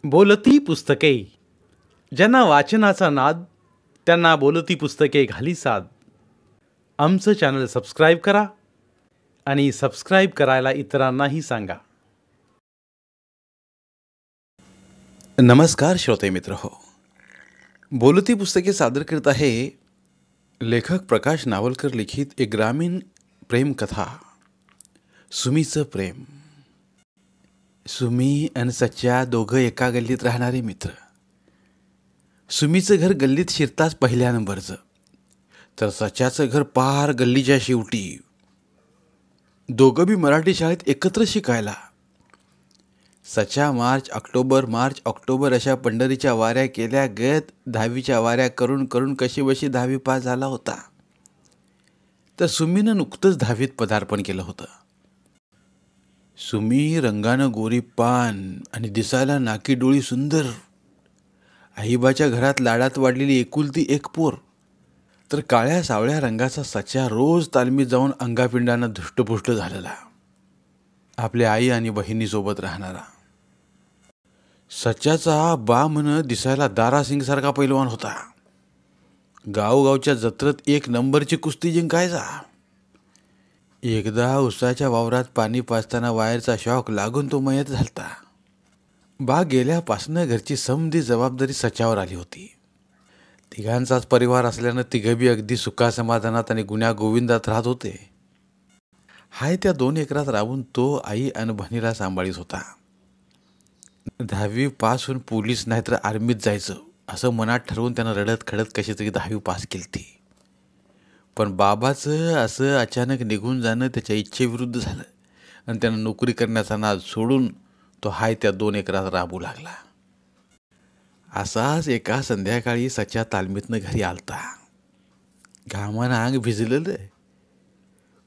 बोलती पुस्तके. ज्यांना वाचनाचा नाद त्यांना बोलती पुस्तके घाली साद. आमचं चॅनल सबस्क्राईब करा आणि सबस्क्राईब करायला इतरांनाही सांगा. नमस्कार श्रोते मित्र हो. बोलती पुस्तके सादर करत आहे लेखक प्रकाश नावलकर लिखित एक ग्रामीण प्रेम कथा, सुमीचं प्रेम. सुमी आणि सच्चा दोघं एका गल्लीत राहणारे मित्र. सुमीचं घर गल्लीत शिरताच पहिल्या नंबरचं, तर सच्याचं घर पार गल्लीच्या शेवटी. दोघं बी मराठी शाळेत एकत्र शिकायला. सच्या मार्च ऑक्टोबर अशा पंढरीच्या वाऱ्या केल्या गत 10वीच्या वाऱ्या करून करून कशीबशी 10वी पास झाला होता. तर सुमीनं नुकतंच 10वीत पदार्पण केलं होतं. सुमी रंगानं गोरी पान आणि दिसायला नाकी डोळी सुंदर. आईबाच्या घरात लाडात वाढलेली एकुलती एक पोर. तर काळ्या सावळ्या रंगाचा सच्या रोज तालमीत जाऊन अंगापिंडानं धुष्टपुष्ट झालेला, आपल्या आई आणि बहिणीसोबत राहणारा. सच्याचा बा म्हण दिसायला दारासिंगसारखा पैलवान होता. गावगावच्या जत्रेत 1 नंबरची कुस्ती जिंकायचा. एकदा उसाच्या वावरात पाणी पाजताना वायरचा शॉक लागून तो मयत झालता. बा गेल्यापासनं घरची समधी जबाबदारी सच्यावर आली होती. तिघांचाच परिवार असल्यानं तिघं बी अगदी सुखासमाधानात आणि गुण्या गोविंदात राहत होते. हाय त्या 2 एकरात राहून तो आई आणि बहिणीला सांभाळीत होता. 10वी पास होऊन पोलीस नाहीतर आर्मीत जायचं असं मनात ठरवून त्यानं रडत खडत कशी तरी 10वी पास केली. पण बाबाचं असं अचानक निघून जाणं त्याच्या इच्छेविरुद्ध झालं आणि त्यानं नोकरी करण्याचा नाद सोडून तो हाय त्या 2 एकरात राबू लागला. असाच एका संध्याकाळी सच्या तालमीतनं घरी आलता. घामानं अंग भिजलेलं,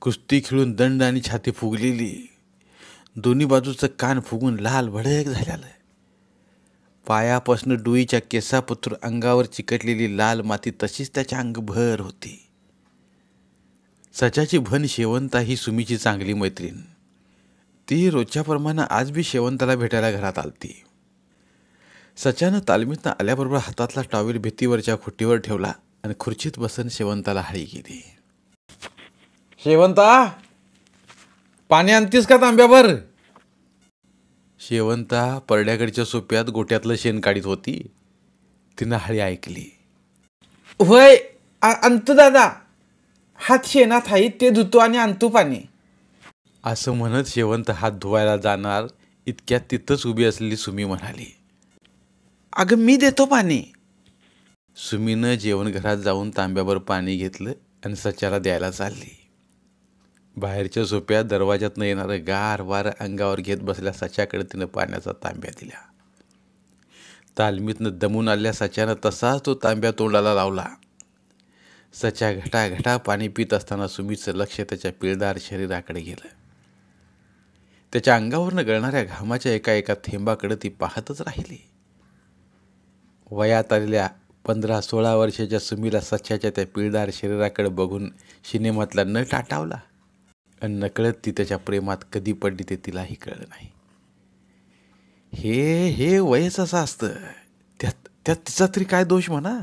कुस्ती खेळून दंड आणि छाती फुगलेली, दोन्ही बाजूचं कान फुगून लाल भडक झालेलं, पायापासनं डोईच्या केसापत्र अंगावर चिकटलेली लाल माती तशीच त्याच्या अंगभर होती. सच्याची भन शेवंता ही सुमीची चांगली मैत्रीण. ती रोजच्याप्रमाणे आज बी शेवंताला भेटायला घरात आलती. सच्यानं तालमीतनं आल्याबरोबर हातातला टॉवेल भीतीवरच्या खुटीवर ठेवला आणि खुर्चीत बसून शेवंताला हाळी केली. शेवंता, पाणी आणतीस का तांब्यावर? शेवंता परड्याकडच्या सोप्यात गोट्यातलं शेण काढीत होती. तिनं हाळी ऐकली. होय, आणतो दादा. हात शेणात आहेत ते धुतो आणि आणतो पाणी. असं म्हणत शेवंत हात धुवायला जाणार इतक्यात तिथंच उभी असलेली सुमी म्हणाली, अगं मी देतो पाणी. सुमीनं जेवणघरात जाऊन तांब्यावर पाणी घेतलं आणि सच्याला द्यायला चालली. बाहेरच्या सोप्यात दरवाजातनं येणारं गार वारं अंगावर घेत बसल्या सच्याकडे तिनं पाण्याचा तांब्या दिला. तालमीतनं दमून आलेल्या सच्यानं तसाच तो तांब्या तोंडाला लावला. सच्या घटाघटा पाणी पित असताना सुमीचं लक्ष त्याच्या पिळदार शरीराकडे गेलं. त्याच्या अंगावरनं गळणाऱ्या घामाच्या एका थेंबाकडे ती पाहतच राहिली. वयात आलेल्या 15-16 वर्षाच्या सुमीला सच्याच्या त्या पिळदार शरीराकडे बघून सिनेमातला नट आठवला आणि नकळत ती त्याच्या प्रेमात कधी पडली ते तिलाही कळलं नाही. हे वयच असं असतं, त्यात तिचा तरी काय दोष म्हणा.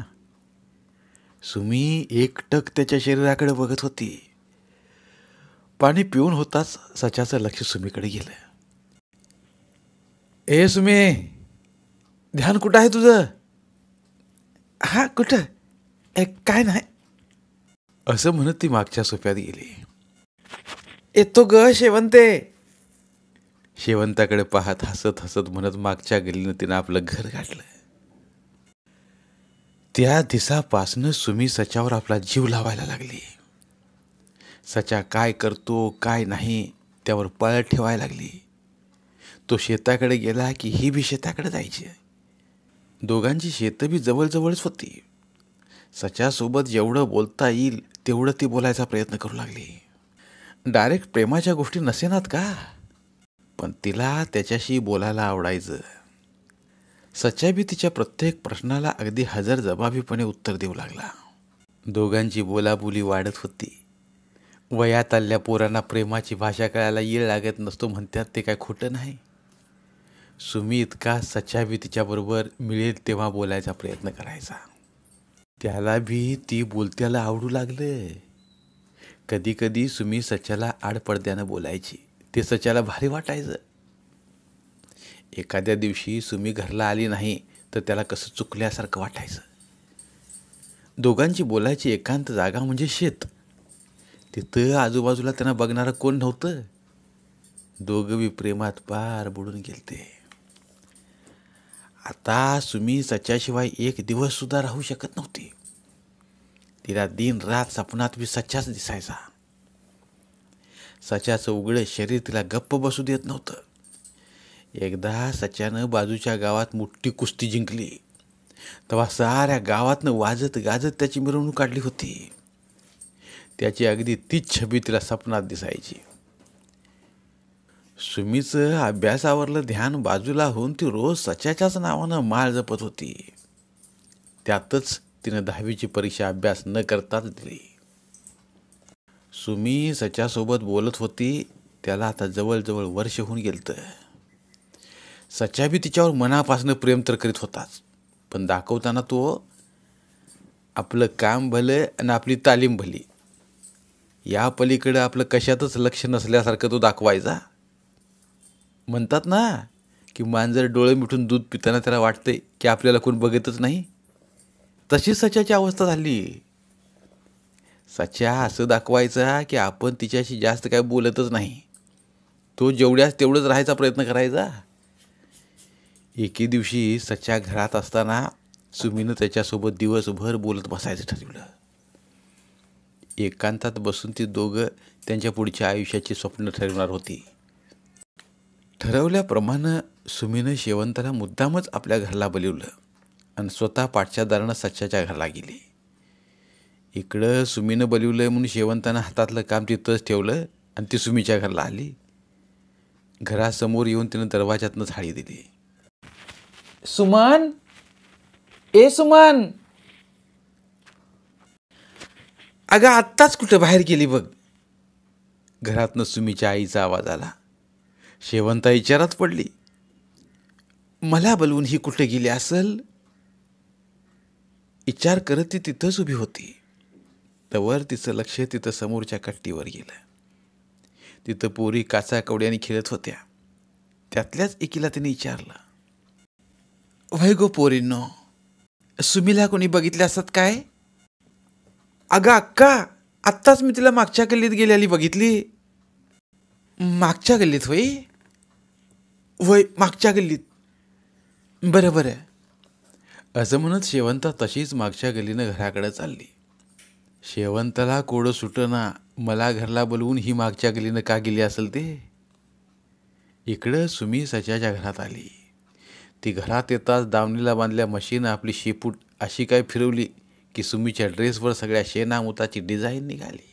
सुमी एकटक त्याच्या शरीराकडे बघत होती. पाणी पिऊन होताच सच्याचं लक्ष सुमीकडे गेलं. ए सुमे, ध्यान कुठं आहे तुझं? हा कुठं? काय नाही असं म्हणत ती मागच्या सोफ्यात गेली. येतो ग शेवंते. शेवंताकडे पाहत हसत हसत म्हणत मागच्या गल्लीनं तिनं आपलं घर गाठलं. त्या दिवसापासनं सुमी सच्यावर आपला जीव लावायला लागली. सच्या काय करतो काय नाही त्यावर पळत ठेवायला लागली. तो शेताकडे गेला की ही बी शेताकडे जायची. दोघांची शेतं बी जवळजवळच होती. सच्यासोबत जेवढं बोलता येईल तेवढं ती बोलायचा प्रयत्न करू लागली. डायरेक्ट प्रेमाच्या गोष्टी नसेनात का, पण तिला त्याच्याशी बोलायला आवडायचं. सच्या बी तिच्या प्रत्येक प्रश्नाला अगदी हजरजबाबीपणे उत्तर देऊ लागला. दोघांची बोलाबोली वाढत होती. वयात आलेल्या पोरांना प्रेमाची भाषा कळायला येळ लागत नसतो म्हणतात ते काय खोटं नाही. सुमी इतका सच्चा बी तिच्याबरोबर मिळेल तेव्हा बोलायचा प्रयत्न करायचा. त्याला बी ती बोलत्याला आवडू लागलं. कधी कधी सुमी सच्याला आडपडद्यानं बोलायची. ते सच्याला भारी वाटायचं. एखाद्या दिवशी सुमी घरला आली नाही तर त्याला कसं चुकल्यासारखं वाटायचं. दोघांची बोलायची एकांत जागा म्हणजे शेत. तिथं आजूबाजूला त्यांना बघणारं कोण नव्हतं. दोघं बी प्रेमात पार बुडून गेलते. आता सुमी सच्याशिवाय एक दिवस सुद्धा राहू शकत नव्हती. तिला दिन रात सपनात बी सच्याच दिसायचा. सच्याचं उघडं शरीर तिला गप्प बसू देत नव्हतं. एकदा सच्यानं बाजूच्या गावात मोठी कुस्ती जिंकली तेव्हा साऱ्या गावातनं वाजत गाजत त्याची मिरवणूक काढली होती. त्याची अगदी तीच छबी तिला सपनात दिसायची. सुमीचं अभ्यासावरलं ध्यान बाजूला होऊन ती रोज सच्याच्याच नावानं माळ जपत होती. त्यातच तिनं 10वीची परीक्षा अभ्यास न करताच दिली. सुमी सच्यासोबत बोलत होती. त्याला आता जवळजवळ वर्ष होऊन गेलतं. सच्या बी तिच्यावर मनापासनं प्रेम तर करीत होताच, पण दाखवताना तो आपलं काम भलं आणि आपली तालीम भली या पलीकडं आपलं कशातच लक्ष नसल्यासारखं तो दाखवायचा. म्हणतात ना की मांजर डोळे मिटून दूध पिताना त्याला वाटतंय की आपल्याला कोण बघतच नाही. तशीच सच्याची अवस्था झाली. सच्या असं दाखवायचा की आपण तिच्याशी जास्त काय बोलतच नाही. तो जेवढ्याच तेवढंच राहायचा प्रयत्न करायचा. एके दिवशी सच्या घरात असताना सुमीनं त्याच्यासोबत दिवसभर बोलत बसायचं ठरवलं. एकांतात बसून ती दोघं त्यांच्या पुढच्या आयुष्याची स्वप्न ठरवणार होती. ठरवल्याप्रमाणे सुमीनं शेवंताला मुद्दामच आपल्या घरला बोलवलं आणि स्वतः पाठच्या दारानं सच्याच्या घरला गेली. इकडं सुमीनं बोलवलंय म्हणून शेवंतानं हातातलं काम तिथंच ठेवलं आणि ती सुमीच्या घरला आली. घरासमोर येऊन तिनं दरवाजातनं झाडी दिली. सुमन, ए सुमन. अगं आत्ताच कुठं बाहेर गेली बघ. घरातनं सुमीच्या आईचा आवाज आला. शेवंता विचारात पडली. मला बोलवून ही कुठे गेली असल विचार करत ती तिथंच उभी होती. तवर तिचं लक्ष तिथं समोरच्या कट्टीवर गेलं. तिथं पोरी काचा कवड्याने खेळत होत्या. त्यातल्याच एकीला तिने विचारलं, वय गो पोरींनो, सुमीला कोणी बघितले असत काय? अगं अक्का, आत्ताच मी तिला मागच्या गल्लीत गेलेली बघितली. मागच्या गल्लीत होय? वय मागच्या गल्लीत. बरं बरं. असं म्हणत शेवंता तशीच मागच्या गल्लीनं घराकडे चालली. शेवंताला कोडं सुटना मला घरला बोलवून ही मागच्या गल्लीनं का गेली असेल ते. इकडं सुमी सच्याच्या घरात आली. ती घरात येताच दावणीला बांधल्या मशीनं आपली शेपूट अशी काय फिरवली की सुमीच्या ड्रेसवर सगळ्या शेणामुताची डिझाईन निघाली.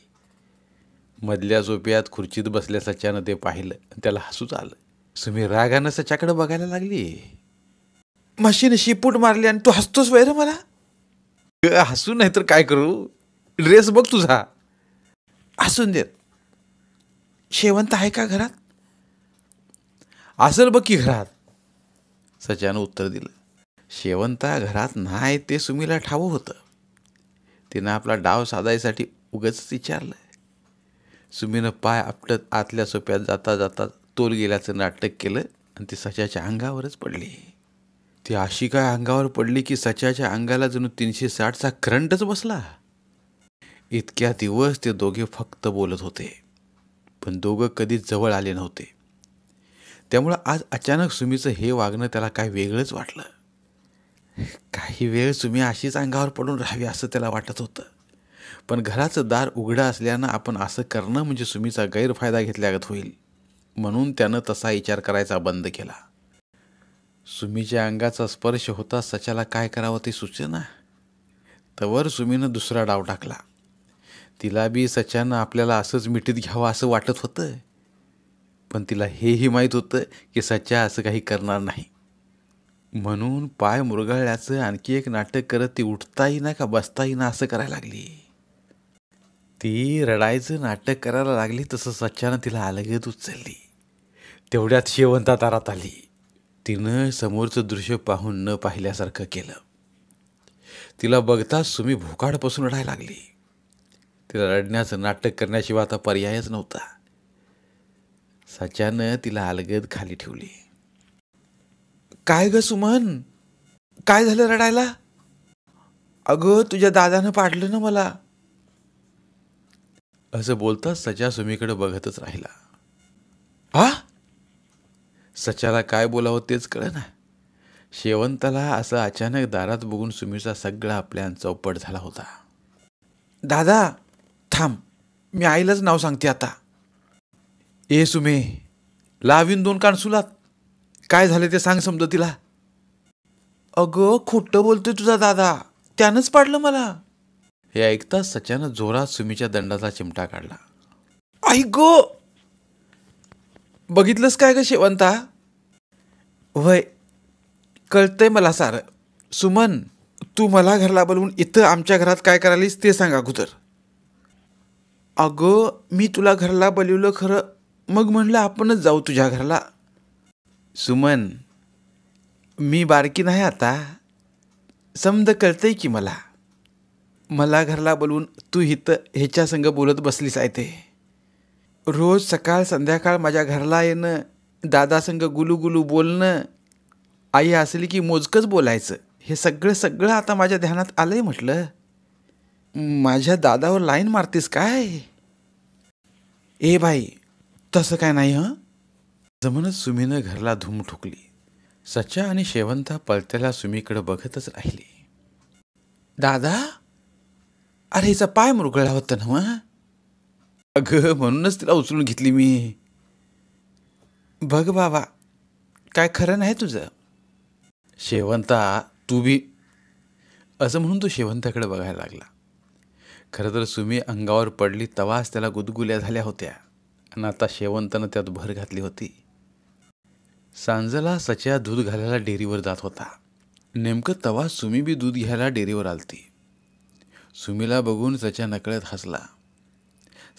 मधल्या झोप्यात खुर्चीत बसल्या सच्यानं ते पाहिलं. त्याला हसूच आलं. सुमी रागानं सच्याकडे बघायला लागली. मशीन शिपूट मारली आणि तू हसतोस वैर मला? हसू नाही तर काय करू? ड्रेस बघ तुझा. हसून देत. शेवंत आहे का घरात? असेल बघ की घरात, सच्यानं उत्तर दिलं. शेवंता घरात नाही ते सुमीला ठावं होतं. तिनं आपला डाव साधायसाठी उगाच विचारलं. सुमीनं पाय आपटत आतल्या सोप्यात जाता जाता तोल गेल्याचं नाटक केलं आणि ती सच्याच्या अंगावरच पडली. ती अशी काय अंगावर पडली की सच्याच्या अंगाला जणू 360चा करंटच बसला. इतक्या दिवस ते दोघे फक्त बोलत होते, पण दोघं कधीच जवळ आले नव्हते. त्यामुळं आज अचानक सुमीचं हे वागणं त्याला काय वेगळंच वाटलं. काही वेळ सुमी अशीच अंगावर पडून राहावी असं त्याला वाटत होतं. पण घराचं दार उघडं असल्यानं आपण असं करणं म्हणजे सुमीचा गैरफायदा घेतल्यागत होईल, म्हणून त्यानं तसा विचार करायचा बंद केला. सुमीच्या अंगाचा स्पर्श होता सच्याला काय करावं ते सुचेना. तवर सुमीनं दुसरा डाव टाकला. तिला बी सच्यानं आपल्याला असंच मिठीत घ्यावं असं वाटत होतं, पण तिला हेही माहीत होतं की सच्या असं काही करणार नाही. म्हणून पाय मुरगळल्याचं आणखी एक नाटक करत ती उठता येईना का बसता येईना असं करायला लागली. ती रडायचं नाटक करायला लागली तसं सच्यानं तिला अलगद उचलली. तेवढ्यात शेवंता दारात आली. तिनं समोरचं दृश्य पाहून न पाहिल्यासारखं केलं. तिला बघताच सुमी भोकाडपासून रडायला लागली. तिला रडण्याचं नाटक करण्याशिवाय आता पर्यायच नव्हता. सच्यानं तिला अलगद खाली ठेवली. काय ग सुमन, काय झालं रडायला? अगं तुझ्या दादानं पाडलं ना मला. असं बोलताच सच्या सुमीकडे बघतच राहिला. हा? सच्याला काय बोलावं तेच कळेना. शेवंताला असं अचानक दारात बघून सुमीचा सगळा प्लॅन चौपट झाला होता. दादा थांब, मी आईलाच नाव सांगते आता. ए सुमे, लावीन 2 कान सुलात. काय झालं ते सांग समजा तिला. अगं खोटं बोलतोय तुझा दादा, त्यानंच पाडलं मला. हे ऐकताच सच्यानं जोरात सुमीच्या दंडाचा चिमटा काढला. आई गो, बघितलंस काय ग शेवंता? वय कळतंय मला सारं. सुमन, तू मला घरला बोलवून इथं आमच्या घरात काय करालीस ते सांग अगोदर. अगं मी तुला घरला बोलवलं खरं, मग म्हणलं आपणच जाऊ तुझ्या घरला. सुमन, मी बारकी नाही आता, समज कळतंय की मला. मला घरला बोलवून तू इथं ह्याच्या संग बोलत बसलीस आहे ते. रोज सकाळ संध्याकाळ माझ्या घरला येणं, दादा संग गुलू गुलू बोलणं, आई असली की मोजकंच बोलायचं, हे सगळं सगळं आता माझ्या ध्यानात आलंय. म्हटलं माझ्या दादावर लाईन मारतीस काय? ए बाई, तसं काय नाही. हं जमूनच सुमीनं घरला धूम ठोकली. सच्या आणि शेवंता पळत्याला सुमीकडे बघतच राहिली. दादा, अरे हिचा पाय मुरगळला होता ना मग. अगं म्हणूनच तिला उचलून घेतली मी. बघ बाबा, काय खरं नाही तुझं. शेवंता तू बी, असं म्हणून तो शेवंताकडे बघायला लागला. खरं तर सुमी अंगावर पडली तवाच त्याला गुदगुल्या झाल्या होत्या आणि आता शेवंतानं त्यात भर घातली होती. सांजला सच्या दूध घालायला डेअरीवर जात होता. नेमकं तवा सुमी बी दूध घ्यायला डेअरीवर आलती. सुमीला बघून सच्या नकळत हसला.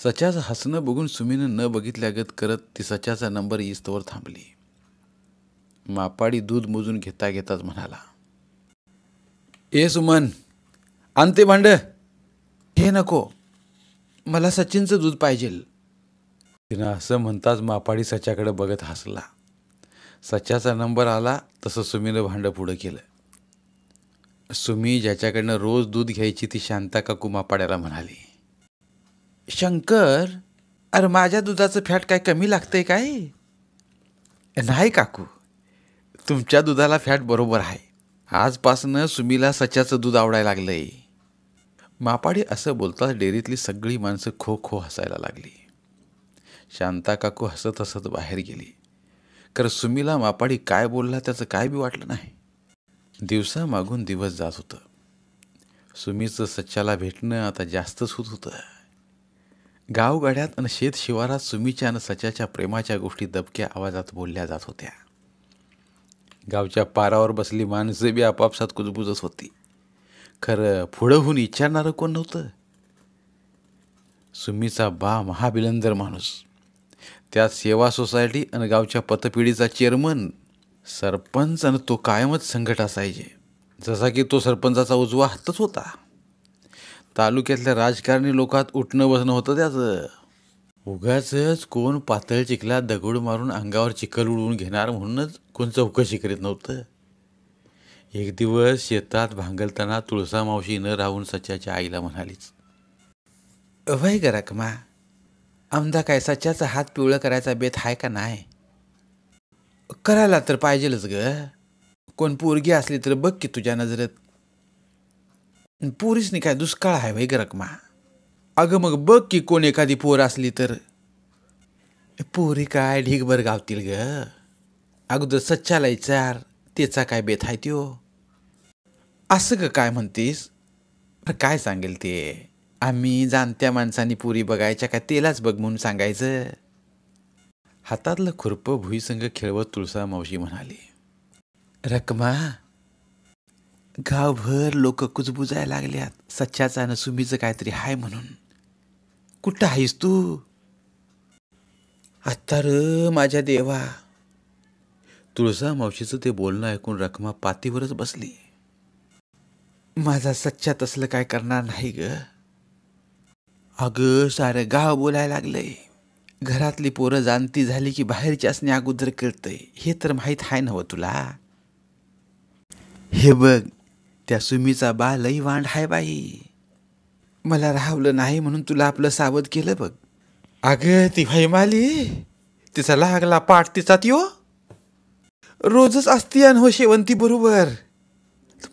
सच्याचं हसणं बघून सुमीनं न बघितल्यागत करत ती सच्याचा नंबर येईस्तोवर थांबली. मापाडी दूध मोजून घेता घेताच म्हणाला, ए सुमन, आणते भांड. हे नको, मला सचिनचं दूध पाहिजे. तिनं असं म्हणताच मापाडी सच्याकडे बघत हसला. सच्याचा नंबर आला तसं सुमीनं भांडं पुढं केलं. सुमी ज्याच्याकडनं रोज दूध घ्यायची ती शांता काकू मापाड्याला म्हणाली, शंकर, अरे माझ्या दुधाचं फॅट काय कमी लागतंय काय? नाही काकू, तुमच्या दुधाला फॅट बरोबर आहे. आजपासनं सुमीला सच्याचं दूध आवडायला लागलंय. मापाडी असं बोलताच डेअरीतली सगळी माणसं खो खो हसायला लागली. शांता काकू हसत हसत बाहेर गेली. कारण सुमीला मापाडी काय बोलला त्याचं काय बी वाटलं नाही. दिवसामागून दिवस जात होतं. सुमीचं सच्याला भेटणं आता जास्तच होत होतं. गावगाड्यात आणि शेत शिवारात सुमीच्या आणि सच्याच्या प्रेमाच्या गोष्टी दबक्या आवाजात बोलल्या जात होत्या. गावच्या पारावर बसली माणसं बी आपापसात कुजबुजत होती. खरं पुढं होऊन विचारणारं कोण नव्हतं. सुमीचा बा महाबिलंदर माणूस, त्यात सेवा सोसायटी आणि गावच्या पतपिढीचा चेअरमन, सरपंच आणि तो कायमच संकट असायचे. जसा की तो सरपंचाचा उजवा हातच होता. तालुक्यातल्या राजकारणी लोकात उठणं बसणं होतं त्याचं. उगाचच कोण पातळ चिखलात दगड मारून अंगावर चिखल उडवून घेणार म्हणूनच कोण चौकशी करीत नव्हतं. एक दिवस शेतात भांगलताना तुळसा मावशी न राहून सच्याच्या आईला म्हणालीच, वय ग रखमा, आमदा काय सच्याचा हात पिवळं करायचा बेत आहे का नाही? करायला तर पाहिजेलच ग. कोण पोरगी असली तर बघ की तुझ्या नजरेत. पोरीसनी काय दुष्काळ आहे वय ग रखमा? अगं मग बघ की कोण एखादी पोर असली तर. पोरी काय ढीगभर गावतील ग. अगोदर सच्चाला विचार, त्याचा काय बेत आहे त्यो. असं ग काय म्हणतीस? काय सांगेल ते? आम्ही जाणत्या माणसांनी पुरी बघायच्या का तेलाच बघ म्हणून सांगायचं. हातातलं खुरपं भुईसंग खेळवत तुळसा मावशी म्हणाली, रखमा, गावभर लोक कुजबुजायला लागल्यात सच्याचा आणि सुमीचं काहीतरी हाय म्हणून. कुठं आहेस तू? आता र माझ्या देवा, तुळसा मावशीचं ते बोलणं ऐकून रखमा पातीवरच बसली. माझा सच्चा तसलं काय करणार नाही ग. अगं सारं गाव बोलायला लागलंय. घरातली पोरं जाणती झाली की बाहेरच्यासने अगोदर कळतंय. हे तर माहीत आहे नव तुला. हे बघ, त्या सुमीचा बा लई वांड आहे बाई. मला राहवलं नाही म्हणून तुला आपलं सावध केलं बघ. अगं ती भैमाली, तिचा लागला पाठ तिचा त्यो रोजच असती आणि हो शेवंती बरोबर.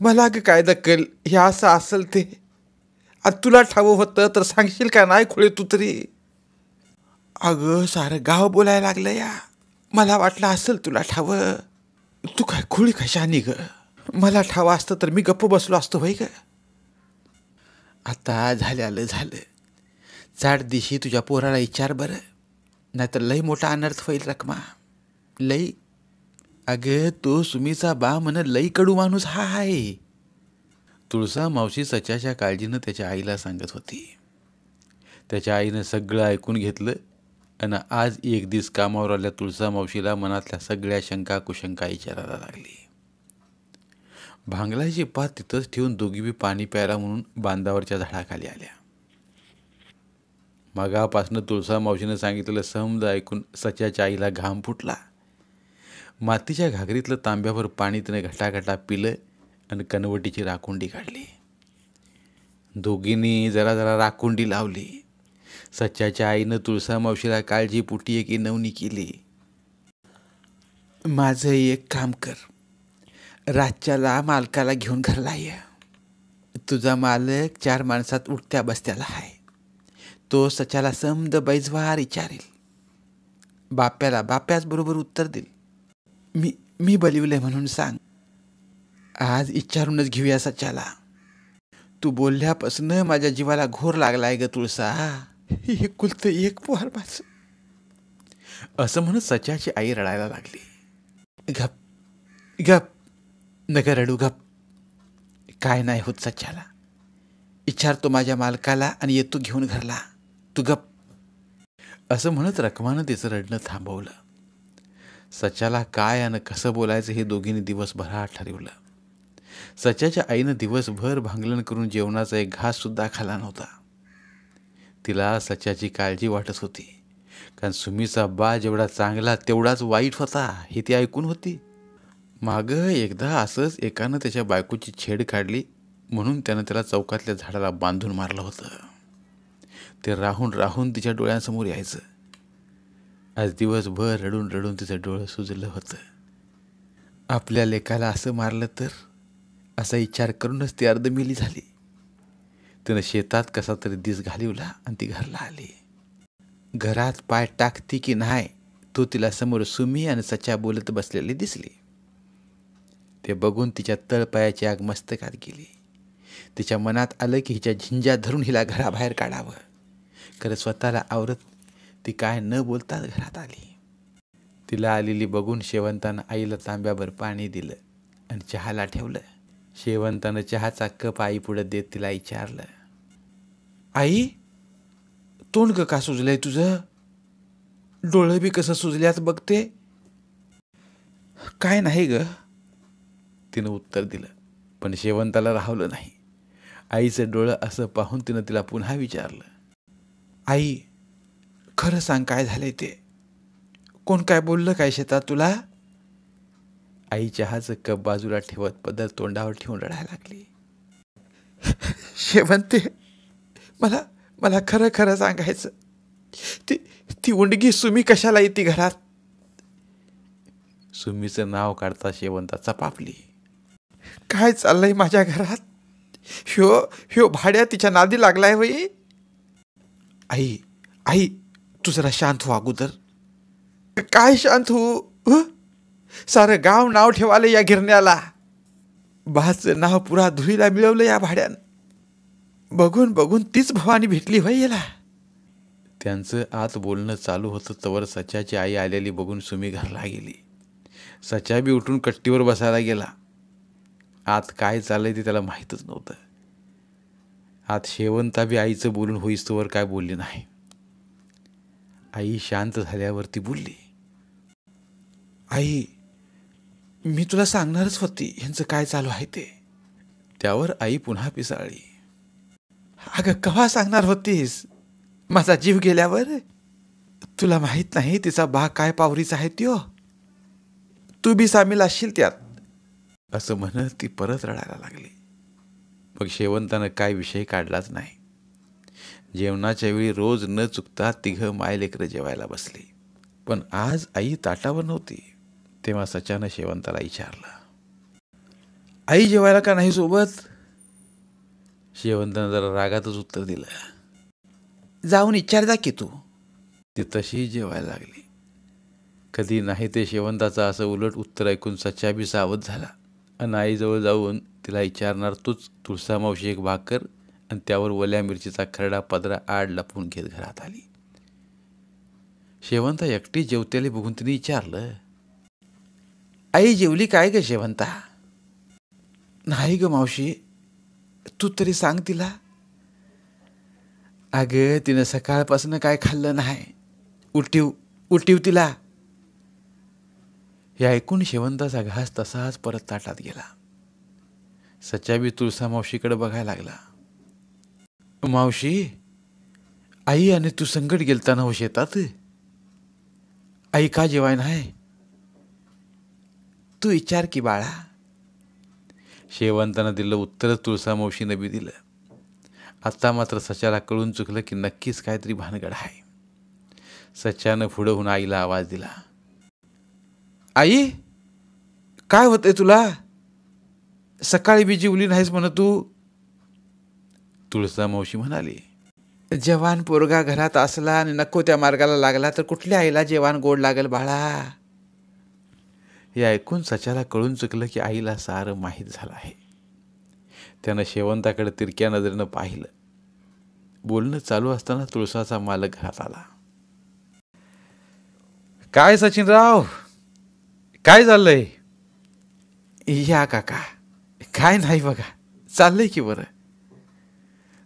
मला अगं काय दक्कल हे असं असेल ते. आज तुला ठावं होतं तर सांगशील का नाही खुळे तू तरी. अगं सारं गाव बोलायला लागलं या. मला वाटलं असेल तुला ठावं. तू काय खुळी कशानी ग. मला ठावं असतं तर मी गप्प बसलो असतो भाई ग. आता झाल्यालं झालं. चार दिवशी तुझ्या पोराला विचार बरं, नाहीतर लई मोठा अनर्थ होईल रखमा. लई. अगं तो सुमीचा बा म्हण लई कडू माणूस हा आहे. तुळसा मावशी सच्याच्या काळजीनं त्याच्या आईला सांगत होती. त्याच्या आईनं सगळं ऐकून घेतलं आणि आज एक दिवस कामावर आल्या तुळसा मावशीला मनातल्या सगळ्या शंका कुशंका विचारायला लागली. भांगलाची पात तिथंच ठेवून दोघी बी पाणी प्यायला म्हणून बांधावरच्या झाडाखाली आल्या. मगापासनं तुळसा मावशीनं सांगितलेलं समज ऐकून सच्याच्या आईला घाम फुटला. मातीच्या घागरीतलं तांब्यावर पाणी तिने घटाघटा पिलं आणि कनवटीची राखुंडी काढली. दोघींनी जरा जरा राखुंडी लावली. सच्याच्या आईनं तुळसा मावशीला काळजीपोटी एक नवनी केली. माझं एक काम कर, रातच्याला मालकाला घेऊन घरला ये. तुझा मालक 4 माणसात उठत्या बसत्याला आहे. तो सच्याला समद बैजवार विचारेल. बाप्याला बाप्याच बरोबर उत्तर देईल. मी बलिवलंय म्हणून सांग. आज विचारूनच घेऊया सच्याला. तू बोलल्यापासून माझ्या जीवाला घोर लागलाय ग तुळसा. हे कुलतं एक पोर माझं. असं म्हणत सच्याची आई रडायला लागली. गप गप नका रडू गप. काय नाही होत सच्याला. विचारतो माझ्या मालकाला आणि येतो घेऊन घरला. तू गप. असं म्हणत रखमानं तिचं रडणं थांबवलं. सच्याला काय आणि कसं बोलायचं हे दोघींनी दिवसभरात ठरवलं. सच्याच्या आईनं दिवसभर भांगलन करून जेवणाचा एक घाससुद्धा खाला नव्हता. तिला सच्याची काळजी वाटत होती, कारण सुमीचा बा जेवढा चांगला तेवढाच वाईट होता हे ती ऐकून होती. मागं एकदा असंच एकानं त्याच्या बायकोची छेड काढली म्हणून त्यानं त्याला चौकातल्या झाडाला बांधून मारलं होतं. ते राहून राहून तिच्या डोळ्यांसमोर यायचं. आज दिवसभर रडून रडून तिचं डोळं सुजलं होतं. आपल्या लेकाला असं मारलं तर, असा विचार करूनच ती अर्धमेली झाली. तिनं शेतात कसा तरी दिस घालिवला आणि ती घरला आली. घरात पाय टाकती की नाही तो तिला समोर सुमी आणि सच्या बोलत बसलेली दिसली. ते बघून तिच्या तळपायाची आग मस्तकात गेली. तिच्या मनात आलं की हिच्या झिंज्या धरून हिला घराबाहेर काढावं. खरं स्वतःला आवरत ती काय न बोलताच घरात आली. तिला आलेली बघून शेवंतानं आईला तांब्याभर पाणी दिलं आणि चहाला ठेवलं. शेवंतानं चहाचा कप आई पुढे देत तिला विचारलं, आई तोंड ग का सुजलंय तुझं. डोळं बी कसं सुजल्यात बघते. काय नाही ग. तिनं उत्तर दिलं. पण शेवंताला राहवलं नाही. आईचं डोळं असं पाहून तिनं तिला पुन्हा विचारलं, आई खरं सांग काय झालंय ते. कोण काय बोललं काय शेतात तुला. आई चहाचं कप बाजूला ठेवत पदर तोंडावर ठेवून रडायला लागली. शेवंते मला मला खरं खरं सांगायचं. ती उंडगी सुमी कशाला येते घरात. सुमीचं नाव काढता शेवंता चपापली. काय चाललंय माझ्या घरात. ह्यो भाड्या तिच्या नादी लागलाय वई. आई आई तू जरा शांत हो अगोदर. काय शांत हो. सारं गाव नाव ठेवालं या गिरण्याला. बाचं नाव पुरा धुळीला मिळवलं या भाड्यानं. बघून बघून तीच भवानी भेटली होय याला. त्यांचं आत बोलणं चालू होतं तवर सच्याची आई आलेली बघून सुमी घरला गेली. सच्या बी उठून कट्टीवर बसायला गेला. आत काय चाललंय ते त्याला माहीतच नव्हतं. आत शेवंता बी आईचं बोलून होईस्तोवर काय बोलली नाही. आई शांत झाल्यावरती बोलली, आई मी तुला सांगणारच होती ह्यांचं काय चालू आहे ते. त्यावर आई पुन्हा पिसाळली. अगं कव्हा सांगणार होतीस? माझा जीव गेल्यावर? तुला माहित नाही तिचा बा काय पावरीचा आहे त्यो? तू बी सामील असशील त्यात. असं म्हणत ती परत रडायला लागली. मग शेवंतानं काय विषय काढलाच नाही. जेवणाच्या वेळी रोज न चुकता तिघं मायलेकरं जेवायला बसली. पण आज आई ताटावर नव्हती. तेव्हा सच्यानं शेवंताला विचारलं, आई जेवायला का नाही सोबत? शेवंतानं जरा रागातच उत्तर दिलं, जाऊन विचार जा की तू. ती तशी जेवायला लागली. कधी नाही ते शेवंताचं असं उलट उत्तर ऐकून सच्या बी सावध झाला आणि आईजवळ जाऊन तिला विचारणार तूच तुळसामावशी एक भाकर आणि त्यावर ओल्या मिरचीचा खरडा पदरा आड लपवून घेत घरात आली. शेवंता एकटी जेवतेली बघून तिने विचारलं, आई जेवली काय ग शेवंता? नाही ग मावशी, तू तरी सांग तिला. अगं तिनं सकाळपासून काय खाल्लं नाही. उलटीव तिला. हे ऐकून शेवंताचा घास तसाच परत ताटात गेला. सच्या बी तुळसा मावशीकडे बघायला लागला. मावशी, आई आणि तू संकट गेलताना हो शेतात. आई का जेवाय नाही? तू विचार की बाळा. शेवंतानं दिलं उत्तर तुळसा मावशीनं बी दिलं. आता मात्र सच्याला कळून चुकलं की नक्कीच काहीतरी भानगड आहे. सच्यानं पुढं होऊन आईला आवाज दिला, आई काय होतंय तुला? सकाळी बी जेवली नाहीस म्हण तू. तुळसा मावशी म्हणाली, जवान पोरगा घरात असला आणि नको त्या मार्गाला लागला तर कुठल्या आईला जेवण गोड लागल बाळा? हे ऐकून सच्याला कळून चुकलं की आईला सारं माहीत झालं आहे. त्यानं शेवंताकडे तिरक्या नजरेनं पाहिलं. बोलणं चालू असताना तुळसाचा मालक घरात आला. काय सचिनराव, काय चाललंय? या काका, काय नाही बघा, चाललंय की बरं.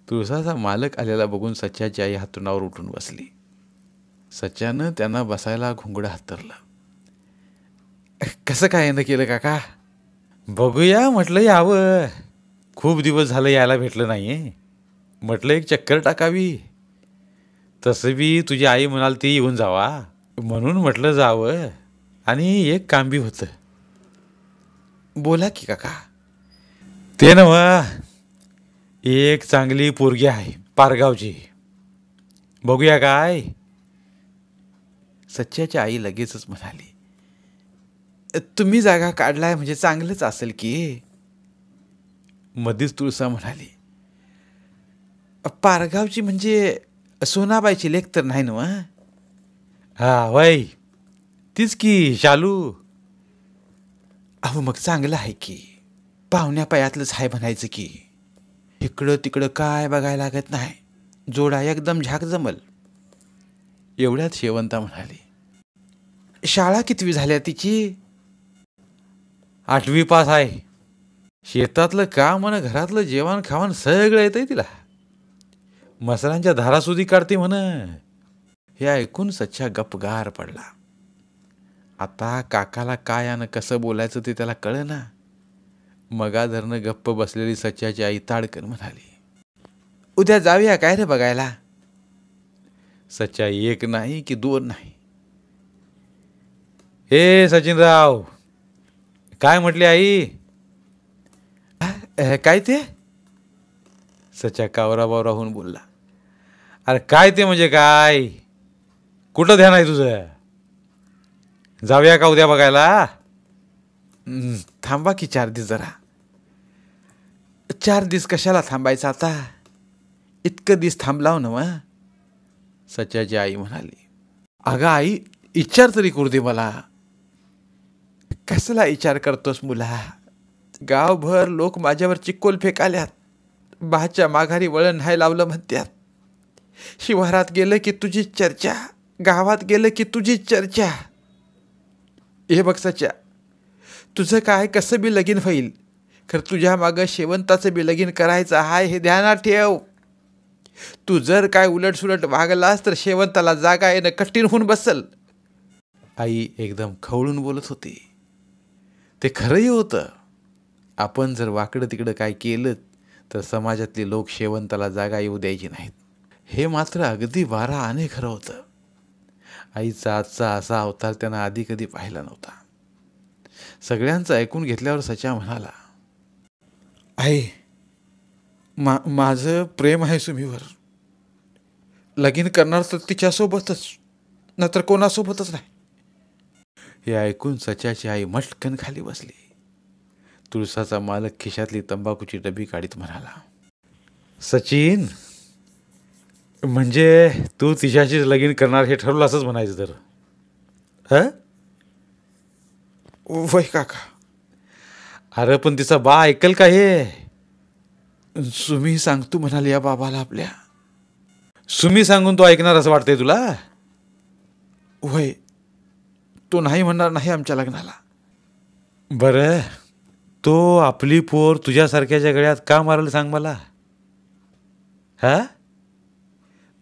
तुळसाचा मालक आलेला बघून सच्याची आई हातरुणावर उठून बसली. सच्यानं त्यांना बसायला घुंगडं हातरलं. कसं काय न केलं काका? बघूया म्हटलं यावं. खूप दिवस झालं यायला भेटलं नाहीये. म्हटलं एक चक्कर टाकावी. तसं बी तुझी आई म्हणाल ती येऊन जावा म्हणून म्हटलं जावं. आणि एक काम बी होतं. बोला की काका. ते नव्ह, एक चांगली पोरगी आहे पारगावची. बघूया काय? सच्याची आई लगेचच म्हणाली, तुम्ही जागा काढलाय म्हणजे चांगलंच असेल की. मधीच तुळसा म्हणाली, पारगावची म्हणजे सोनाबाईची लेक तर नाही ना? हा वय तीच की शालू. अहो मग चांगलं आहे की. पाहुण्या पायातलंच आहे म्हणायचं की. इकडं तिकडं काय बघायला लागत नाही. जोडा एकदम झाक जमल. एवढ्यात शेवंता म्हणाली, शाळा कितवी झाल्या तिची? 8वी पास आहे. शेतातलं काम आणि घरातलं जेवण खावण सगळं येतंय तिला. मसरांच्या धारासुदी काढते म्हण. हे ऐकून सच्चा गपगार पडला. आता काकाला काय आणि कसं बोलायचं ते त्याला कळेना. मगाधरनं गप्प बसलेली सच्याची आई ताडकन म्हणाली, उद्या जाऊया काय रे बघायला? सच्या एक नाही की दोन नाही. हे सचिनराव, काय म्हटली आई? काय ते? सच्या कावरा बावरा होऊन बोलला, अरे काय ते म्हणजे काय? कुठं ध्यान आहे तुझं? जाऊया का उद्या बघायला? थांबा की 4 दिवस जरा. 4 दिवस कशाला थांबायचं आता? इतकं दिवस थांबलाव ना मग. सच्याची आई म्हणाली, अगं आई, विचार तरी करू दे मला. कसला विचार करतोस मुला? गावभर लोक माझ्यावर चिक्कोल फेकाल्यात. बाच्या माघारी वळण नाही लावलं म्हणत्यात. शिवारात गेलं की तुझीच चर्चा, गावात गेलं की तुझीच चर्चा. हे बघ सच्या, तुझं काय कसं बी लगीन होईल, खरं तुझ्या मागं शेवंताचं बी लगीन करायचं आहे हे ध्यानात ठेव. तू जर काय उलटसुलट वागलास तर शेवंताला जागा येणं कठीण होऊन बसल. आई एकदम खवळून बोलत होती. ते खरंही होतं. आपण जर वाकडं तिकडं काय केलं तर समाजातले लोक शेवंताला जागा येऊ द्यायची नाहीत. हे मात्र अगदी वारा आणे खरं होतं. आईचा आजचा असा अवतार त्यानं आधी कधी पाहिला नव्हता. सगळ्यांचं ऐकून घेतल्यावर सच्या म्हणाला, आई, माझं प्रेम आहे सुमीवर. लगीन करणार तर तिच्यासोबतच, नंतर कोणासोबतच नाही. हे ऐकून सच्याची आई मटकन खाली बसली. तुळसाचा मालक खिशातली तंबाखूची डबी काढीत म्हणाला, सचिन, म्हणजे तू तिच्याशी लगीन करणार हे ठरवलं असंच म्हणायचं तर? हं? वय काका. अरे पण तिचा बा ऐकल का हे? सुमी सांगतो म्हणाली या बाबाला आपल्या. सुमी सांगून तो ऐकणार असं वाटतंय तुला? वय, तो नाही म्हणणार नाही आमच्या लग्नाला. बरं, तो आपली पोर तुझ्यासारख्याच्या गळ्यात का मारल सांग मला? हा,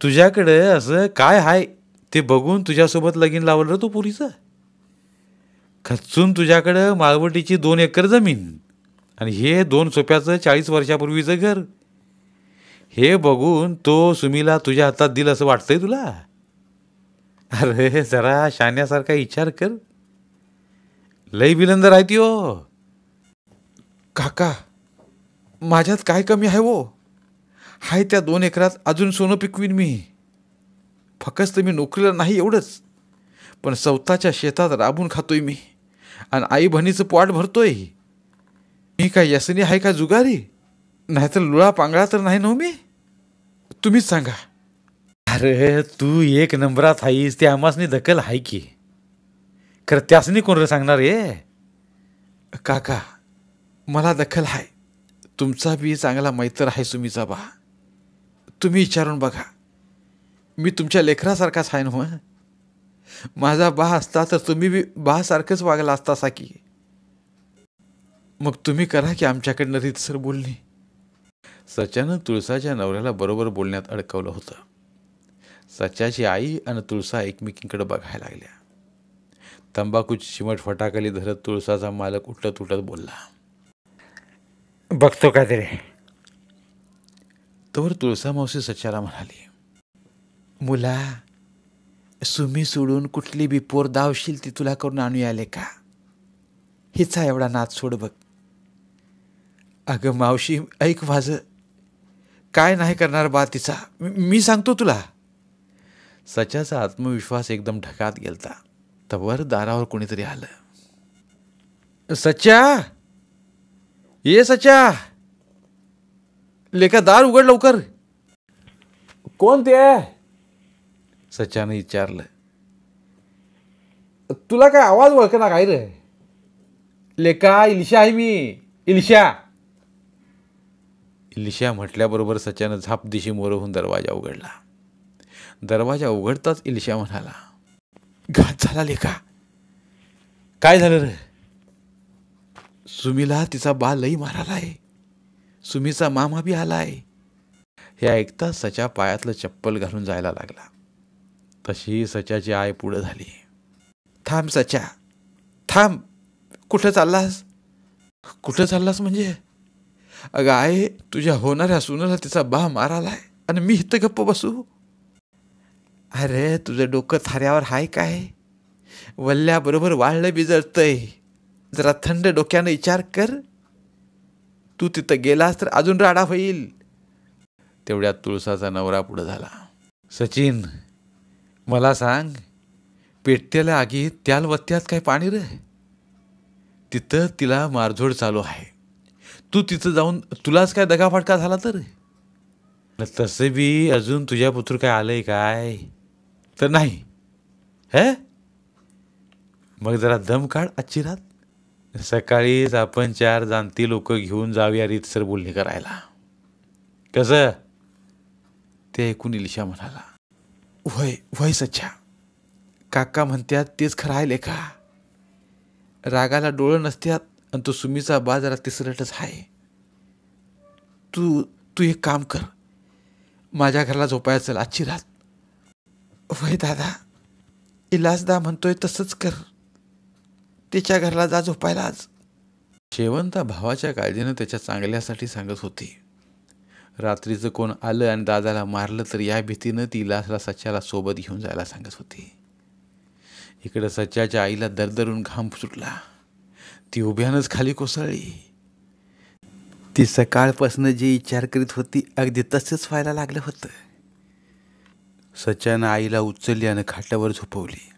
तुझ्याकडे असं काय आहे ते बघून तुझ्यासोबत लगीन लावलं तो पुरीचं? खचून तुझ्याकडं माळवटीची 2 एकर जमीन आणि हे 2 सोप्याचं 40 वर्षापूर्वीचं घर, हे बघून तो सुमीला तुझ्या हातात दिलं असं वाटतंय तुला? अरे जरा शाण्यासारखा विचार कर. लई बिलंदर आहे ती हो. काका, माझ्यात काय कमी आहे वो? हाय त्या 2 एकरात अजून सोनं पिकवीन मी. फक्त मी नोकरीला नाही एवढंच, पण स्वतःच्या शेतात राबून खातोय मी आणि आई बहिणीचं पोट भरतोय. मी काय यसनी आहे का जुगारी? नाहीतर लुळा पांगळा तर नाही ना मी? तुम्हीच सांगा. अरे तू एक नंबरात आहेस ते आमासनी दखल आहे की, खरं त्यासनी कोण रे सांगणार हे? काका, मला दखल आहे. तुमचा बी चांगला मैत्र आहे सुमीचा बा. तुम्ही विचारून बघा. मी तुमच्या लेकरासारखाच आहे ना. माझा बा असता तर तुम्ही बी बासारखंच वागला असतासा की. मग तुम्ही करा की आमच्याकडनं रीतसर बोलणी. सच्यानं तुळसाच्या नवऱ्याला बरोबर बोलण्यात अडकवलं होतं. सच्याची आई आणि तुळसा एकमेकींकडे बघायला लागल्या. तंबाखूची चिमट फटाकली धरत तुळसाचा मालक उठत उठत बोलला, बघतो का तरी? तोवर तुळसा मावशी सच्याला म्हणाली, मुला, सुमी सोडून कुठली बी पोर दावशील ती तुला करून आणू आले का? हिचा एवढा नाद सोड बघ. अगं मावशी, ऐक माझं. काय नाही करणार बा तिचा, मी सांगतो तुला. सच्याचा आत्मविश्वास एकदम ढकात गेलता. तवर दारावर कोणीतरी आलं. सच्या, ये सच्या, लेका दार उघड लवकर. कोण ते? सच्यानं विचारलं. तुला काय आवाज ओळखना काय रे? लेका, इलिशा आहे मी, इलिशा. इलिशा म्हटल्याबरोबर सच्यानं झाप दिशी मोर दरवाजा उघडला. दरवाजा उघडताच इलिशा म्हणाला, घात झाला लेका. काय झालं रे? सुमीला तिचा बा लई मारालाय. सुमीचा मामा बी आलाय. हे ऐकताच सच्या पायातलं चप्पल घालून जायला लागला. तशी सच्याची आई पुढं झाली. थांब सच्या, थांब. कुठं चाललास? कुठं चाललास म्हणजे? अगं आहे, तुझ्या होणाऱ्या सुनाला तिचा बा मारालाय आणि मी इथं गप्प बसू? अरे तुझं डोकं थाऱ्यावर हाय काय? वल्ल्याबरोबर वाळलं बिजळतंय. जरा थंड डोक्यानं विचार कर. तू तिथं गेलास तर अजून राडा होईल. तेवढ्यात तुळसाचा नवरा पुढं झाला. सचिन, मला सांग, पेटतेल्या आगीत त्याल वत्त्यात काय पाणी रे? तिथं तिला मारझोड चालू आहे. तू तिथं जाऊन तुलाच काय दगाफटका झाला तर? तसं बी अजून तुझ्या पुत्र काय आलंय काय? तर नाही हे? मग जरा दम काढ आजची रात. सकाळीच आपण 4 जाणती लोक घेऊन जाऊया रीतसर बोलणी करायला. कसं? ते ऐकून इलिशा म्हणाला, वय वय सच्या. काका म्हणत्यात तेच खरं आहे लेखा. रागाला डोळं नसत्यात आणि तो सुमीचा बा जरा तिसरटच आहे. तू एक काम कर, माझ्या घराला झोपायला चल आजची रात. वय दादा, इलासदा म्हणतोय तसंच कर. तिच्या घराला जा झोपायला आज. शेवंता भावाच्या काळजीनं त्याच्या चांगल्यासाठी सांगत होती. रात्रीचं कोण आलं आणि दादाला मारलं तर या भीतीनं ती इलासला सच्याला सोबत घेऊन जायला सांगत होती. इकडं सच्याच्या आईला दरदरून घाम सुटला. ती उभ्यानंच खाली कोसळली. ती सकाळपासून जे विचार करीत होती अगदी तसंच व्हायला लागलं होतं. सच्यानं आईला उचलली आणि खाटावर झोपवली.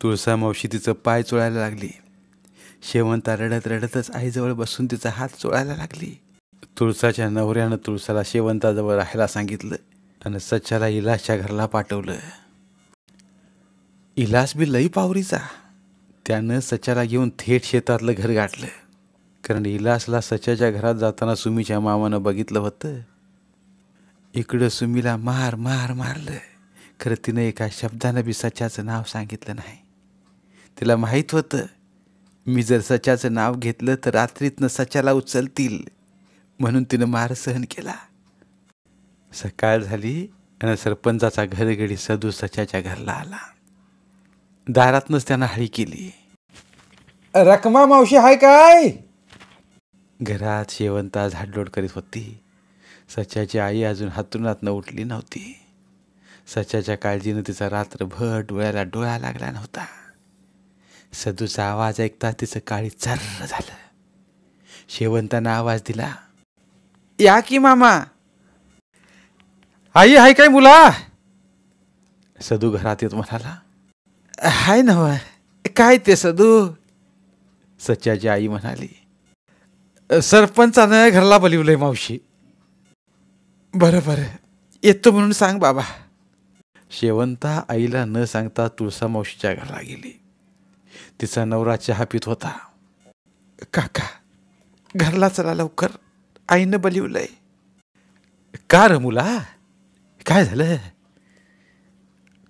तुळसा मावशी तिचं पाय चोळायला लागली. शेवंता रडत रडतच आईजवळ बसून तिचा हात चोळायला लागली. तुळसाच्या नवऱ्यानं तुळसाला शेवंताजवळ राहायला सांगितलं आणि सच्याला इलासच्या घराला पाठवलं. इलास बी लई पावरीचा. त्यानं सच्याला घेऊन थेट शेतातलं घर गाठलं. कारण इलासला सच्याच्या घरात जाताना सुमीच्या मामानं बघितलं होतं. इकडं सुमीला मार मार मारलं. खरं तिनं एका शब्दानं बी सच्याचं नाव सांगितलं नाही. तिला माहीत होतं मी जर सच्याचं नाव घेतलं तर रात्रीतनं सच्याला उचलतील, म्हणून तिनं मार सहन केला. सकाळ झाली आणि सरपंचाचा घरगडी सदू सच्याच्या घरला आला. दारातनंच त्यानं हळी केली. रखमा मावशी हाय काय? घरात शेवंता झाडलोट करीत होती. सच्याची आई अजून हातरुणातनं उठली नव्हती. सच्याच्या काळजीनं तिचा रात्रभर डोळ्याला डोळा लागला नव्हता. सदूचा आवाज ऐकता तिचं काळी चर्र झालं. शेवंतानं आवाज दिला, या की मामा. आई हाय काय मुला? सदू घरात येत म्हणाला. हाय नव. काय ते सदू? सच्याची आई म्हणाली. सरपंचानं घरला बोलिवलंय मावशी. बरं बरं येतो म्हणून सांग बाबा. शेवंता आईला न सांगता तुळसा मावशीच्या घरला गेली. तिचा नवरा चहा पित होता. काका घरला चला लवकर, आईनं बोलिवलंय. का र मुला, काय झालं?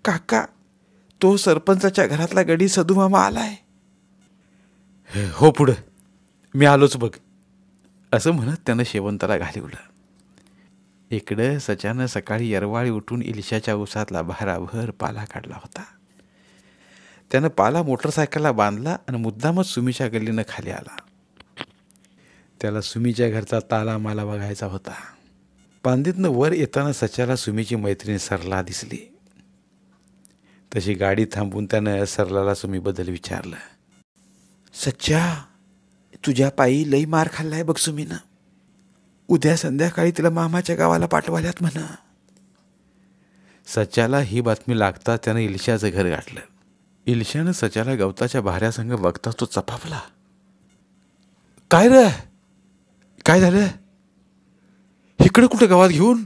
काका तो सरपंचाच्या घरातला गडी सदू मामा आलाय. हो पुढं, मी आलोच बघ, असं म्हणत त्यानं शेवंताला घालिवलं. इकडं सच्यानं सकाळी यरवाळी उठून इलिशाच्या उसातला भाराभर पाला काढला होता. त्यानं पाला मोटरसायकलला बांधला आणि मुद्दामच सुमीच्या गल्लीनं खाली आला. त्याला सुमीच्या घरचा ताला माला बघायचा होता. पांदीतनं वर येताना सच्याला सुमीची मैत्रीण सरला दिसली. तशी गाडी थांबून त्यानं सरलाला सुमीबद्दल विचारलं. सच्चा, तुझ्या पायी लई मार खाल्लाय बघ सुमीनं. उद्या संध्याकाळी तिला मामाच्या गावाला पाठवाल्यात म्हणा. सच्याला ही बातमी लागता त्यानं इलिशाचं घर गाठलं. इलिशानं सच्याला गवताच्या भाऱ्यासंग बघता तो चपापला. काय र, काय झालं? इकडं कुठं गावात घेऊन?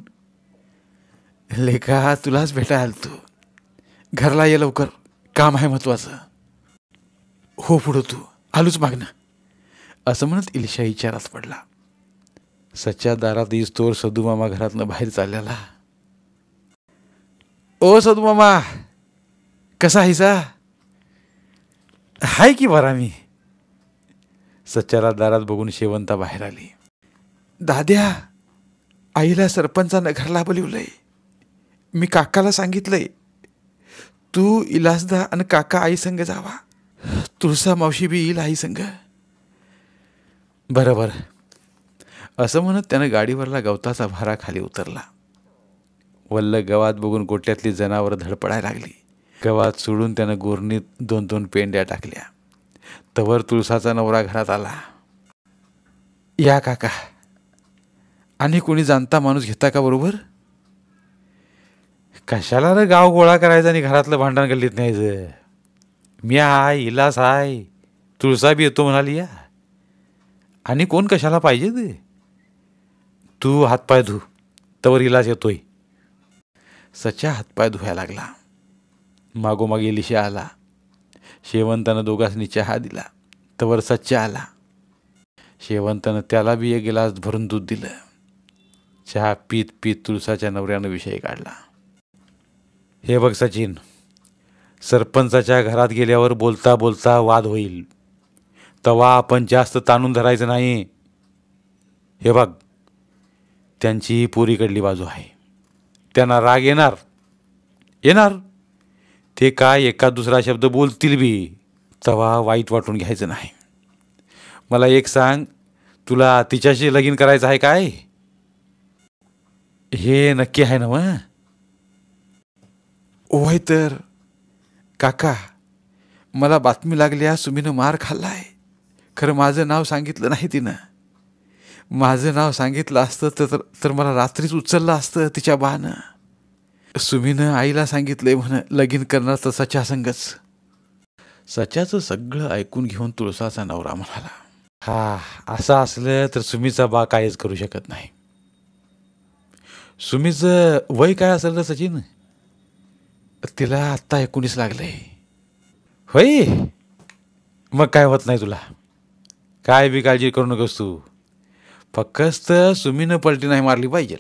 लेका तुलाच भेटायला आलतो. घरला ये लवकर, काम आहे महत्वाचं. हो पुढं तू, आलोच मागणं, असं म्हणत इलिशा विचारात पडला. सच्या दारात येईस्तोवर सदू मामा घरातनं बाहेर चाललेला. ओ सदू मामा, कसा आहेसा? हाय की बरा मी. सच्याला दारात बघून शेवंता बाहेर आली. दाद्या, आईला सरपंचानं घरला बोलिवलंय. मी काकाला सांगितलंय तू इलासदा आणि काका आई संग जावा. तुळसा मावशी बी येईल आई संग. बरं बरं, असं म्हणत त्यानं गाडीवरला गवताचा भारा खाली उतरला. वल्ल गवात बघून गोट्यातली जनावरं धडपडायला लागली. गवात सोडून त्यानं गोरणीत 2-2 पेंड्या टाकल्या. तवर तुळसाचा नवरा घरात आला. या काका, आणि कोणी जाणता माणूस घेता का बरोबर? कशाला रे गाव गोळा करायचा आणि घरातलं भांडण गल्लीत न्यायचं? मी हाय, इलास हाय, तुळसा बी येतो म्हणाली. या आणि कोण कशाला पाहिजे ते? तू हातपाय धु, तवर इलास येतोय. सच्या हातपाय धुवायला लागला. मागोमाग इलिशा आला. शेवंतानं दोघांनी चहा दिला. तवर सच्या आला. शेवंतानं त्याला बी 1 गिलास भरून दूध दिलं. चहा पीत पीत तुळसाच्या नवऱ्यानं विषय काढला. हे बघ सचिन, सरपंचाच्या घरात गेल्यावर बोलता बोलता वाद होईल, तवा आपण जास्त ताणून धरायचं नाही. हे बघ, त्यांची पोरीकडली बाजू आहे. त्यांना राग येणार येणार, ते काय एका दुसरा शब्द बोलतील बी, तवा वाईट वाटून घ्यायचं नाही. मला एक सांग, तुला तिच्याशी लगीन करायचं आहे काय? हे नक्की आहे ना मग? होय तर काका, मला बातमी लागली सुमीनं मार खाल्लाय. खरं माझं नाव सांगितलं नाही तिनं. माझं नाव सांगितलं असतं तर मला रात्रीच उचललं असतं तिच्या बानं. सुमीनं आईला सांगितलंय म्हण लगीन करणार तर सच्या संगच. सच्याचं सगळं ऐकून घेऊन तुळसाचा नवरा म्हणाला, हा असं असलं तर सुमीचा बा काहीच करू शकत नाही. सुमीचं वय काय असेल तर सचिन? तिला आत्ता 19 लागलंय. होय, मग काय होत नाही तुला. काय बी काळजी करू नकोस तू. फक्त सुमीनं पलटी नाही मारली पाहिजे.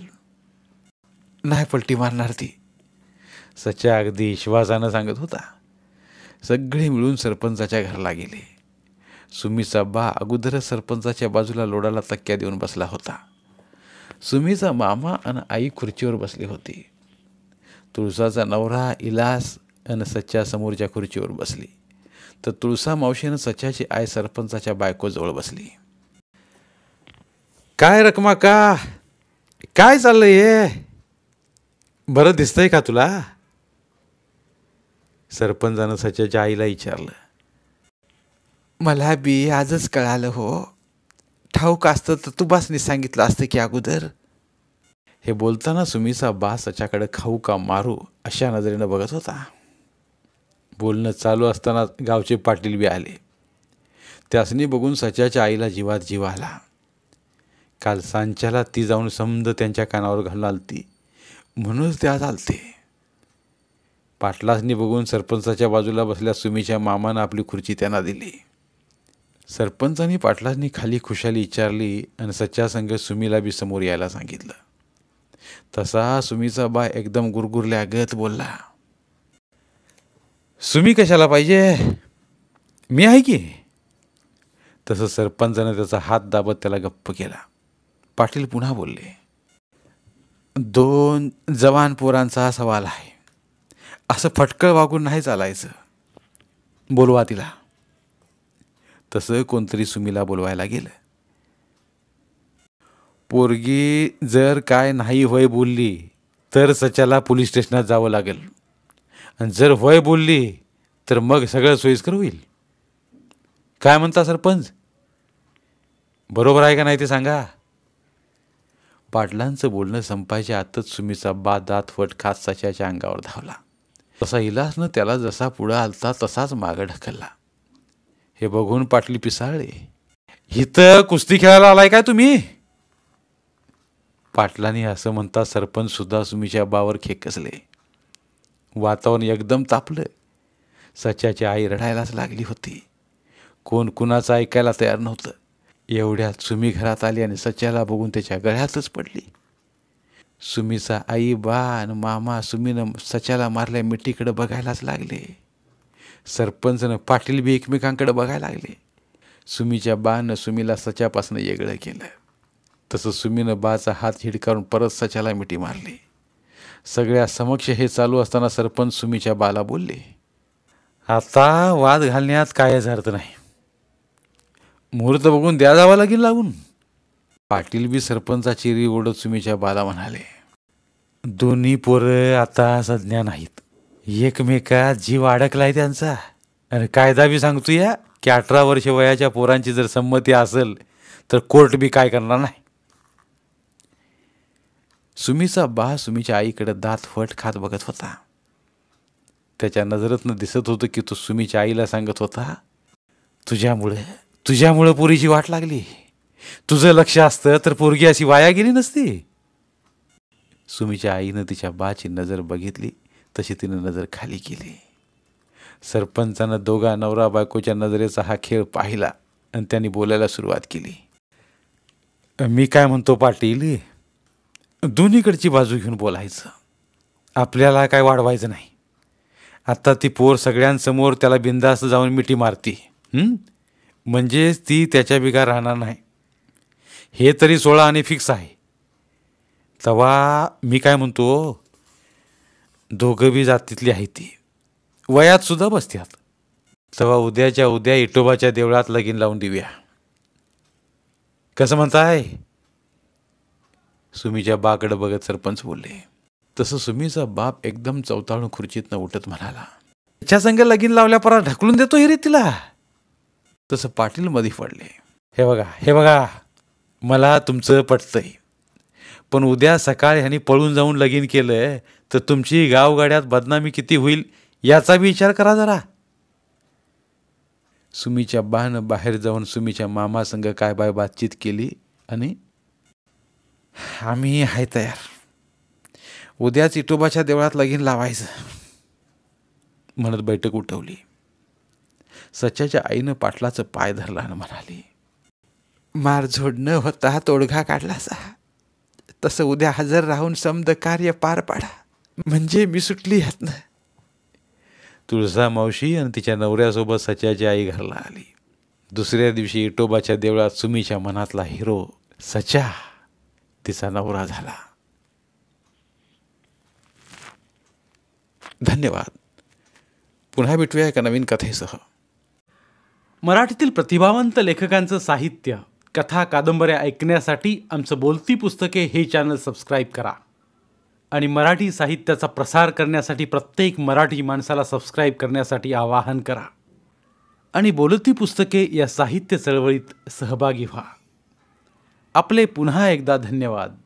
नाही पलटी मारणार ती. सच्या अगदी विश्वासानं सांगत होता. सगळे मिळून सरपंचाच्या घराला गेले. सुमीचा बा अगोदरच सरपंचाच्या बाजूला लोडाला तक्क्या देऊन बसला होता. सुमीचा मामा आणि आई खुर्चीवर बसले होते. तुळसाचा नवरा इलास आणि सच्या समोरच्या खुर्चीवर बसली, तर तुळसा मावशीनं सच्याची आई सरपंचाच्या बायकोजवळ बसली. काय रकमा का, काय चाललंय हे? बरं दिसतंय का तुला? सरपंचानं सच्याच्या आईला विचारलं. मला बी आजच कळालं हो. ठाऊक असतं तर तू बासनी सांगितलं असतं की अगोदर. हे बोलताना सुमीचा बा सच्याकडे खाऊ का मारू अशा नजरेनं बघत होता. बोलणं चालू असताना गावचे पाटील बी आले. त्यासनी बघून सच्याच्या आईला जीवात जीव आला. काल सांच्याला ती जाऊन समद त्यांच्या कानावर घालून आलती, म्हणूनच ते आज आलते. पाटलासनी बघून सरपंचाच्या बाजूला बसल्या सुमीच्या मामानं आपली खुर्ची त्यांना दिली. सरपंचांनी पाटलासनी खाली खुशाली विचारली आणि सच्या संग सुमीला बी समोर यायला सांगितलं. तसा सुमीचा बा एकदम गुरगुरल्यागत बोलला, सुमी कशाला पाहिजे, मी आहे की. तसं सरपंचानं त्याचा हात दाबत त्याला गप्प केला. पाटील पुन्हा बोलले, 2 जवान पोरांचा सवाल आहे. असं फटकळ वागून नाही चालायचं. बोलवा तिला. तसं कोणतरी सुमीला बोलवायला गेलं. पोरगी जर काय नाही होय बोलली तर सच्याला पोलीस स्टेशनात जावं लागेल, आणि जर होय बोलली तर मग सगळं सोयीस्कर होईल. काय म्हणता सरपंच? बरोबर आहे का नाही ते सांगा. पाटलांचं बोलणं संपायच्या आतच सुमीचा बा दात फट खात सच्याच्या अंगावर धावला. तसा इलासनं त्याला जसा पुढं आलता तसाच मागं ढकलला. हे बघून पाटील पिसाळले. इथं कुस्ती खेळायला आलाय काय तुम्ही? पाटलांनी असं म्हणता सरपंच सुद्धा सुमीच्या बावर खेकसले. वातावरण एकदम तापलं. सच्याची आई रडायलाच लागली होती. कोण कुणाचं ऐकायला तयार नव्हतं. एवढ्यात सुमी घरात आली आणि सच्याला बघून त्याच्या गळ्यातच पडली. सुमीचा आई बा आणि मामा सुमीनं सच्याला मारल्या मिठीकडे बघायलाच लागले. सरपंचनं पाटील बी एकमेकांकडे बघायला लागले. सुमीच्या बानं सुमीला सच्यापासून वेगळं केलं. तसं सुमीनं बाचा हात हिडकारून परत सच्याला मिठी मारली. सगळ्या समक्ष हे चालू असताना सरपंच सुमीच्या बाला बोलले, आता वाद घालण्यात कायच अर्थ नाही. मुहूर्त बघून द्या जावा लागेल लागून. पाटील बी सरपंचाची री ओढत सुमीच्या बाला म्हणाले, दोन्ही पोरं आता सज्ञा नाहीत. एकमेकात जीव अडकलाय त्यांचा. आणि कायदा बी सांगतो या की 18 वर्ष वयाच्या पोरांची जर संमती असेल तर कोर्ट बी काय करणार नाही. सुमीचा बा सुमीच्या आईकडे दात फट खात बघत होता. त्याच्या नजरेतनं दिसत होतं की तो सुमीच्या आईला सांगत होता, तुझ्यामुळं पोरीची वाट लागली. तुझं लक्ष असतं तर पोरगी अशी वाया गेली नसती. सुमीच्या आईनं तिच्या बाची नजर बघितली तशी तिनं नजर खाली केली. सरपंचानं दोघा नवरा बायकोच्या नजरेचा हा खेळ पाहिला आणि त्यांनी बोलायला सुरुवात केली. मी काय म्हणतो पाटील, दोन्हीकडची बाजू घेऊन बोलायचं. आपल्याला काय वाढवायचं नाही. आता ती पोर सगळ्यांसमोर त्याला बिनधास्त जाऊन मिठी मारती, म्हणजेच ती त्याच्या बिगार राहणार नाही. हे तरी 16 आणि फिक्स आहे. तवा मी काय म्हणतो, दोघं बी जातीतली आहे ती, वयात सुद्धा बसत्यात. तवा उद्याच्या उद्या इटोबाच्या देवळात लगीन लावून देऊया. कसं म्हणताय? सुमीच्या बाकडे बघत सरपंच बोलले. तसं सुमीचा बाप एकदम चवताळून खुर्चीतनं उठत म्हणाला, त्याच्या संग लगीन लावल्या परा ढकलून देतो हे रे तिला. तसं पाटील मध्ये पडले. हे बघा मला तुमचं पटतंय, पण उद्या सकाळी ह्यानी पळून जाऊन लगीन केलं तर तुमची गावगाड्यात बदनामी किती होईल याचा विचार करा जरा. सुमीच्या बानं बाहेर जाऊन सुमीच्या मामा संग काय बाय बातचीत केली आणि आम्ही आहे तयार, उद्याच इटोबाच्या देवळात लगीन लावायचं म्हणत बैठक उठवली. सच्याच्या आईनं पाटलाचं पाय धरला आणि म्हणाली, मारझोड न होता तोडगा काढलासा, तसं उद्या हजर राहून समद कार्य पार पाडा, म्हणजे मी सुटली ह्यातनं. तुळजा मावशी आणि तिच्या नवऱ्यासोबत सच्याची आई घरला आली. दुसऱ्या दिवशी इटोबाच्या देवळात सुमीच्या मनातला हिरो सच्या तिचा नवरा झाला. धन्यवाद. पुन्हा भेटूया एका नवीन कथेसह. मराठीतील प्रतिभावंत लेखकांचं साहित्य, कथा, कादंबऱ्या ऐकण्यासाठी आमचं बोलती पुस्तके हे चॅनल सबस्क्राईब करा आणि मराठी साहित्याचा प्रसार करण्यासाठी प्रत्येक मराठी माणसाला सबस्क्राईब करण्यासाठी आवाहन करा आणि बोलती पुस्तके या साहित्य चळवळीत सहभागी व्हा. आपले पुन्हा एकदा धन्यवाद.